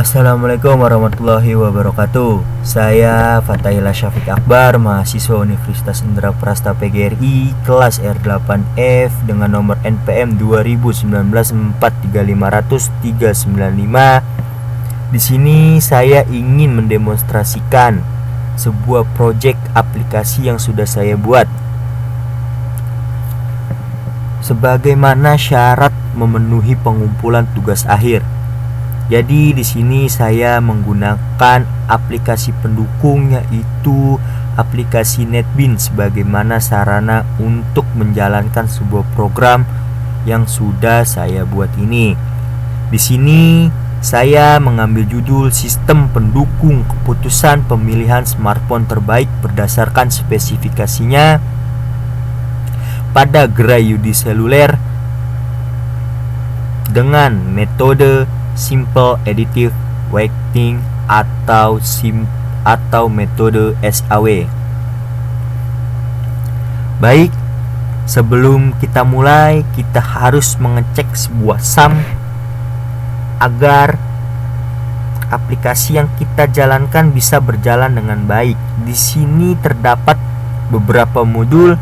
Assalamualaikum warahmatullahi wabarakatuh. Saya Fatahillah Syafiq Akbar, mahasiswa Universitas Indra Prasta PGRI, kelas R8F dengan nomor NPM 2019-43500-395. Di sini saya ingin mendemonstrasikan sebuah proyek aplikasi yang sudah saya buat. Sebagaimana syarat memenuhi pengumpulan tugas akhir. Jadi di sini saya menggunakan aplikasi pendukung, yaitu aplikasi NetBeans sebagaimana sarana untuk menjalankan sebuah program yang sudah saya buat ini. Di sini saya mengambil judul Sistem Pendukung Keputusan Pemilihan Smartphone Terbaik berdasarkan spesifikasinya pada gerai Yudi Seluler dengan metode Simple Additive Weighting atau metode SAW. Baik, sebelum kita mulai, kita harus mengecek sebuah sum agar aplikasi yang kita jalankan bisa berjalan dengan baik. Di sini terdapat beberapa modul.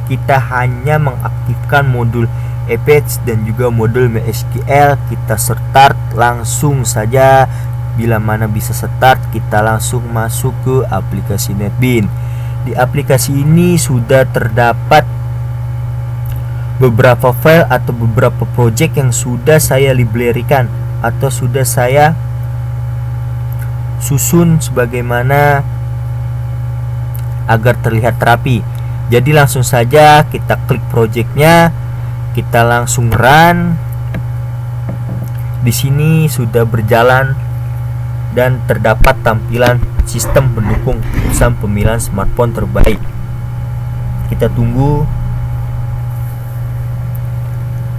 Kita hanya mengaktifkan modul Apex dan juga modul MySQL. Kita start langsung saja. Bila mana bisa start, kita langsung masuk ke aplikasi NetBeans. Di aplikasi ini sudah terdapat beberapa file atau beberapa project yang sudah saya library-kan atau sudah saya susun sebagaimana agar terlihat rapi. Jadi langsung saja kita klik projectnya, kita langsung run. Di sini sudah berjalan dan terdapat tampilan sistem pendukung keputusan pemilihan smartphone terbaik. Kita tunggu.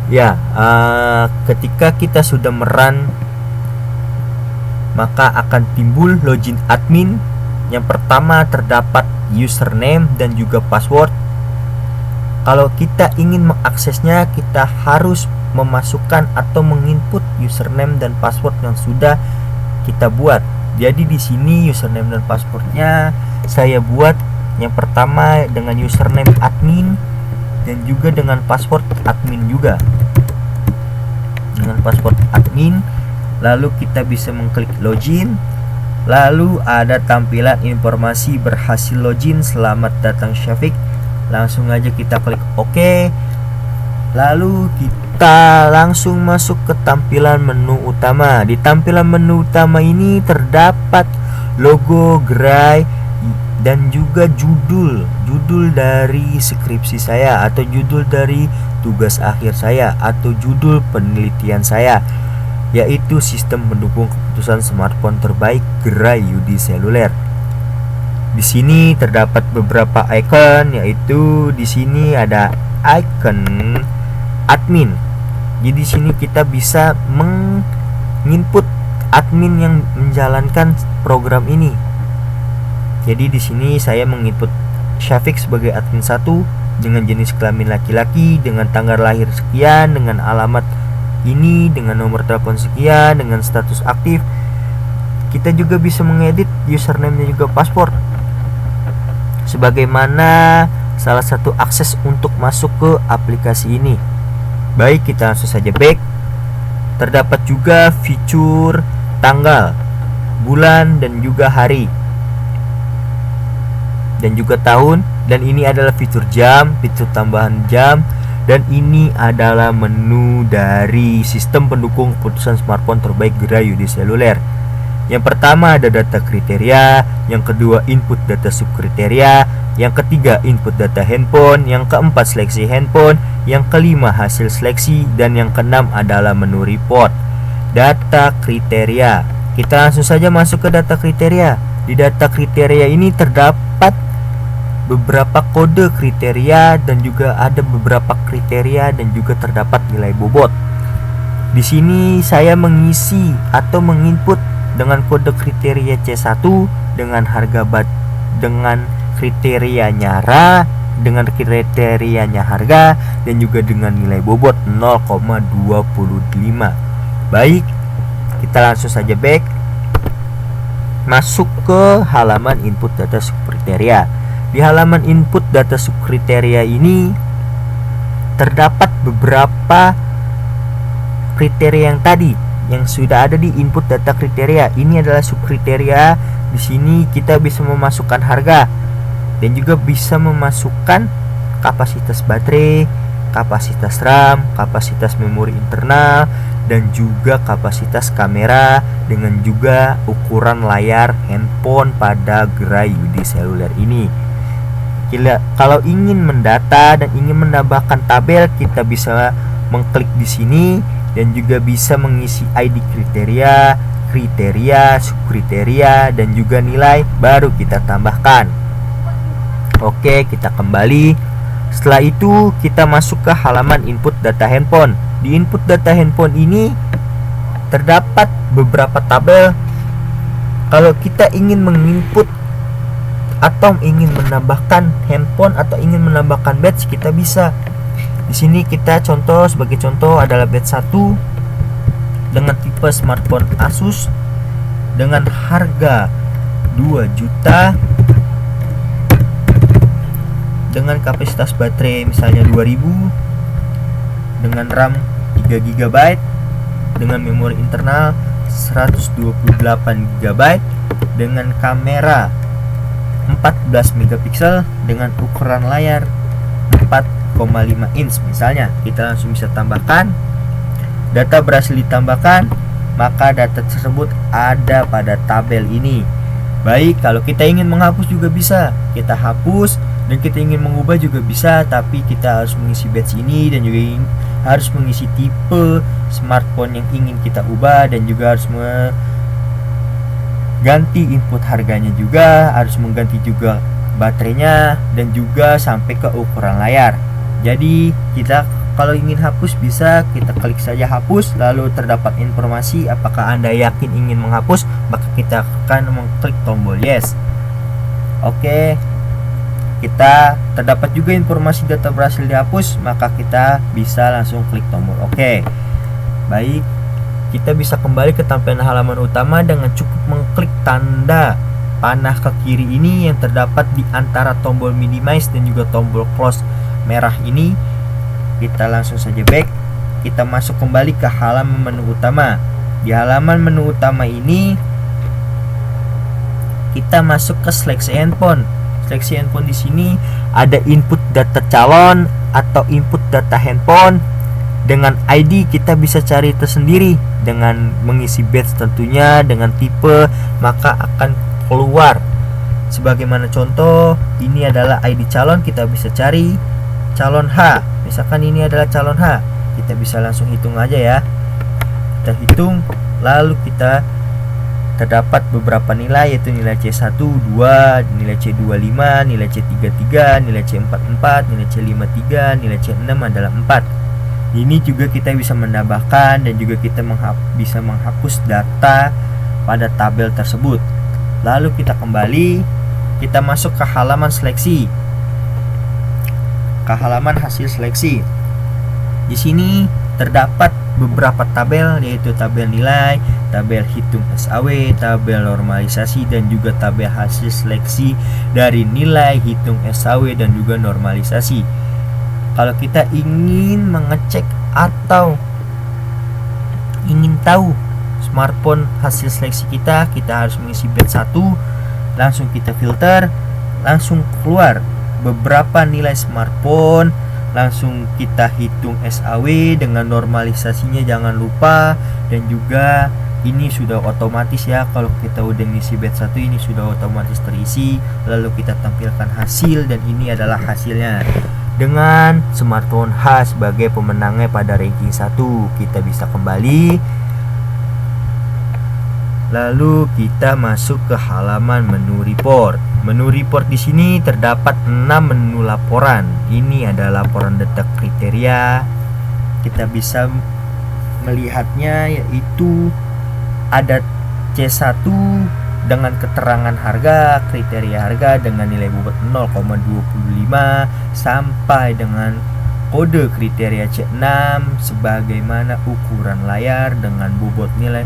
Ya, ketika kita sudah merun, maka akan timbul login admin. Yang pertama terdapat username dan juga password. Kalau kita ingin mengaksesnya, kita harus memasukkan atau menginput username dan password yang sudah kita buat. Jadi di sini username dan passwordnya saya buat yang pertama dengan username admin dan juga dengan password admin juga. Dengan password admin, lalu kita bisa mengklik login. Lalu ada tampilan informasi berhasil login, selamat datang Syafiq. Langsung aja kita klik OK. Lalu kita langsung masuk ke tampilan menu utama. Di tampilan menu utama ini terdapat logo gerai dan juga judul dari skripsi saya atau judul dari tugas akhir saya atau judul penelitian saya, yaitu Sistem Pendukung Keputusan Smartphone Terbaik gerai Yudi Seluler. Di sini terdapat beberapa icon, yaitu di sini ada icon admin. Jadi di sini kita bisa menginput admin yang menjalankan program ini. Jadi di sini saya menginput Syafiq sebagai admin 1 dengan jenis kelamin laki-laki, dengan tanggal lahir sekian, dengan alamat ini, dengan nomor telepon sekian, dengan status aktif. Kita juga bisa mengedit username dan juga password sebagaimana salah satu akses untuk masuk ke aplikasi ini. Baik, kita langsung saja back. Terdapat juga fitur tanggal, bulan dan juga hari dan juga tahun, dan ini adalah fitur jam, fitur tambahan jam. Dan ini adalah menu dari sistem pendukung keputusan smartphone terbaik gerai Yudi Seluler. Yang pertama ada data kriteria, yang kedua input data subkriteria, yang ketiga input data handphone, yang keempat seleksi handphone, yang kelima hasil seleksi, dan yang keenam adalah menu report. Data kriteria. Kita langsung saja masuk ke data kriteria. Di data kriteria ini terdapat beberapa kode kriteria dan juga ada beberapa kriteria dan juga terdapat nilai bobot. Di sini saya mengisi atau menginput dengan kode kriteria C1 dengan harga dengan kriterianya RA, dengan kriterianya harga dan juga dengan nilai bobot 0,25. Baik, kita langsung saja back. masuk ke halaman input data subkriteria. Di halaman input data subkriteria ini terdapat beberapa kriteria yang tadi yang sudah ada di input data kriteria. Ini adalah subkriteria. Di sini kita bisa memasukkan harga dan juga bisa memasukkan kapasitas baterai, kapasitas RAM, kapasitas memori internal, dan juga kapasitas kamera, dengan juga ukuran layar handphone pada gerai UD seluler ini. Kalau ingin mendata dan ingin menambahkan tabel, kita bisa mengklik di sini dan juga bisa mengisi ID kriteria, subkriteria, dan juga nilai, baru kita tambahkan. Oke, kita kembali. Setelah itu kita masuk ke halaman input data handphone. Di input data handphone ini terdapat beberapa tabel. Kalau kita ingin menginput atau ingin menambahkan handphone atau ingin menambahkan batch, kita bisa. Di sini kita sebagai contoh adalah batch 1 dengan tipe smartphone Asus dengan harga 2 juta dengan kapasitas baterai misalnya 2000, dengan RAM 3 GB, dengan memori internal 128 GB, dengan kamera 14 megapiksel, dengan ukuran layar 4,5 inch misalnya. Kita langsung bisa tambahkan. Data berhasil ditambahkan, maka data tersebut ada pada tabel ini. Baik, kalau kita ingin menghapus juga bisa. Kita hapus, dan kita ingin mengubah juga bisa, tapi kita harus mengisi batch ini dan juga harus mengisi tipe smartphone yang ingin kita ubah, dan juga harus mengganti input harganya juga, harus mengganti juga baterainya, dan juga sampai ke ukuran layar. Jadi kita kalau ingin hapus bisa, kita klik saja hapus, lalu terdapat informasi apakah Anda yakin ingin menghapus, maka kita akan mengklik tombol yes. Oke, kita terdapat juga informasi data berhasil dihapus, maka kita bisa langsung klik tombol oke. Baik, kita bisa kembali ke tampilan halaman utama dengan cukup mengklik tanda panah ke kiri ini yang terdapat di antara tombol minimize dan juga tombol close merah ini. Kita langsung saja back, kita masuk kembali ke halaman menu utama. Di halaman menu utama ini kita masuk ke seleksi handphone. Seleksi handphone di sini ada input data calon atau input data handphone. Dengan ID kita bisa cari tersendiri, dengan mengisi batch tentunya, dengan tipe, maka akan keluar. Sebagaimana contoh, ini adalah ID calon, kita bisa cari calon H. Misalkan ini adalah calon H, kita bisa langsung hitung aja ya. Kita hitung, lalu kita terdapat beberapa nilai, yaitu nilai C1, 2, nilai C25, nilai C33, nilai C44, nilai C53, nilai C6 adalah 4. Ini juga kita bisa menambahkan dan juga kita bisa menghapus data pada tabel tersebut. Lalu kita kembali, kita masuk ke halaman seleksi, ke halaman hasil seleksi. Di sini terdapat beberapa tabel, yaitu tabel nilai, tabel hitung SAW, tabel normalisasi, dan juga tabel hasil seleksi dari nilai, hitung SAW, dan juga normalisasi. Kalau kita ingin mengecek atau ingin tahu smartphone hasil seleksi kita harus mengisi batch 1, langsung kita filter, langsung keluar beberapa nilai smartphone, langsung kita hitung SAW dengan normalisasinya jangan lupa, dan juga ini sudah otomatis ya. Kalau kita udah ngisi batch 1 ini sudah otomatis terisi, lalu kita tampilkan hasil, dan ini adalah hasilnya dengan smartphone H sebagai pemenangnya pada ranking 1. Kita bisa kembali, lalu kita masuk ke halaman menu report. Menu report di sini terdapat 6 menu laporan. Ini adalah laporan data kriteria. Kita bisa melihatnya, yaitu ada C1 dengan keterangan harga, kriteria harga dengan nilai bobot 0,25 sampai dengan kode kriteria C6, sebagaimana ukuran layar dengan bobot nilai